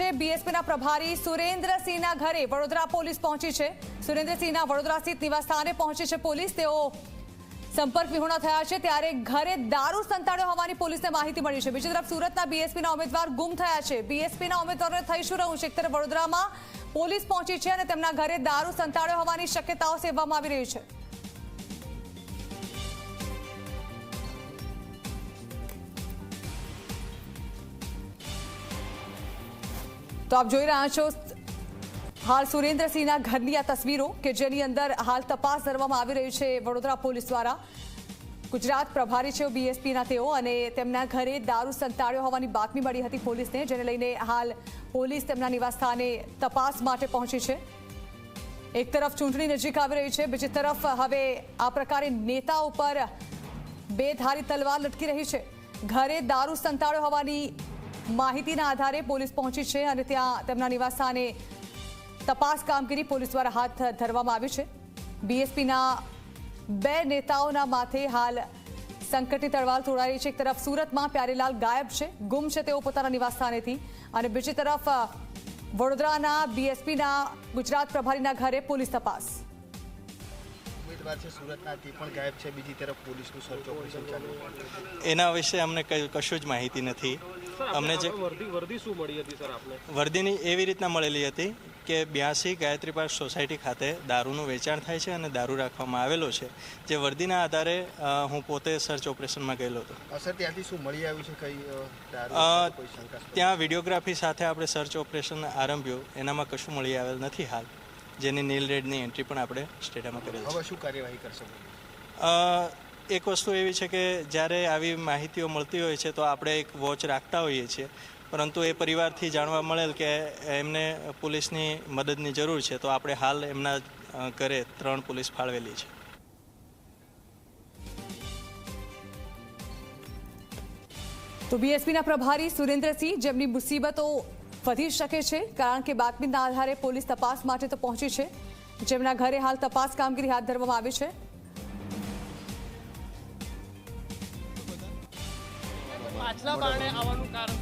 છે બીએસપીના પ્રભારી સુરેન્દ્રસિંહના ઘરે વડોદરા પોલીસ પહોંચી છે। સુરેન્દ્રસિંહના વડોદરા સ્થિત નિવાસસ્થાને પહોંચી છે પોલીસ। તેઓ સંપર્ક વિહોણા થયા છે ત્યારે ઘરે દારૂ સંતાડ્યો હોવાની પોલીસને માહિતી મળી છે। બીજી તરફ સુરતના બીએસપીના ઉમેદવાર ગુમ થયા છે। બીએસપીના ઉમેદવારોને થઈ શું રહ્યું છે? એક તરફ વડોદરામાં પોલીસ પહોંચી છે અને તેમના ઘરે દારૂ સંતાડ્યો હોવાની શક્યતાઓ સેવવામાં આવી રહી છે। तो आप જોઈ રહ્યા છો હાલ સુરેન્દ્રસિંહના ઘરની આ તસવીરો કે જેની અંદર હાલ તપાસ કરવામાં આવી રહી છે વડોદરા પોલીસ દ્વારા। ગુજરાત પ્રભારી છે બીએસપીના તેઓ અને તેમના ઘરે દારૂ સંતાડ્યો હોવાની બાતમી મળી હતી પોલીસને, જેને લઈને હાલ પોલીસ તેમના નિવાસસ્થાને તપાસ માટે પહોંચી છે। એક તરફ ચૂંટણી નજીક આવી રહી છે, બીજી તરફ હવે આ પ્રકારે નેતા ઉપર બે ધારી તલવાર લટકી રહી છે। ઘરે દારૂ સંતાડ્યો હોવાની માહિતીના આધારે પોલીસ પહોંચી છે અને ત્યાં તેમના નિવાસસ્થાને તપાસ કામગીરી પોલીસ દ્વારા હાથ ધરવામાં આવી છે। બીએસપીના બે નેતાઓના માથે હાલ સંકટની તલવાર તોડાઈ છે। એક તરફ સુરતમાં પ્યારેલાલ ગાયબ છે, ગુમ છે તેઓ પોતાના નિવાસસ્થાનેથી, અને બીજી તરફ વડોદરાના બીએસપીના ગુજરાત પ્રભારીના ઘરે પોલીસ તપાસ। ગાયબ છે, બીજી તરફ પોલીસનું સર્ચ ઓપરેશન ચાલુ એના વિશે અમને કશું જ માહિતી નથી। અમને જે વર્દી શું મળી હતી સર આપને? વર્દીની એવી રીતના મળેલી હતી કે 82 ગાયત્રી પાર્ક સોસાયટી ખાતે દારૂનું વેચાણ થાય છે અને દારૂ રાખવામાં આવેલો છે। જે વર્દીના આધારે હું પોતે સર્ચ ઓપરેશનમાં ગયેલો હતો। સર ત્યાંથી શું મળી આવ્યું છે? કઈ ત્યાં વિડીયોગ્રાફી સાથે આપણે સર્ચ ઓપરેશન આરંભ્યું, એનામાં કશું મળી આવેલ નથી હાલ, જેની નીલ રેડની એન્ટ્રી પણ આપણે સ્ટેટમાં કરેલી છે। હવે શું કાર્યવાહી કરશો? એક વસ્તુ એવી છે કે જ્યારે આવી માહિતીઓ મળતી હોય છે તો આપણે એક વોચ રાખતા હોઈએ છીએ, પરંતુ એ પરિવારથી જાણવા મળેલ કે એમને પોલીસની મદદની જરૂર છે, તો આપણે હાલ એમના ઘરે 3 પોલીસ ફાળવેલી છે। તો બીએસપીના પ્રભારી સુરેન્દ્રસિંહ, જેમની મુસીબતો વધી શકે છે કારણ કે બાતમીના આધારે પોલીસ તપાસ માટે તો પહોંચી છે, જેમના ઘરે હાલ તપાસ કામગીરી હાથ ધરવામાં આવી છે। પાછલા બારણે આવવાનું કારણ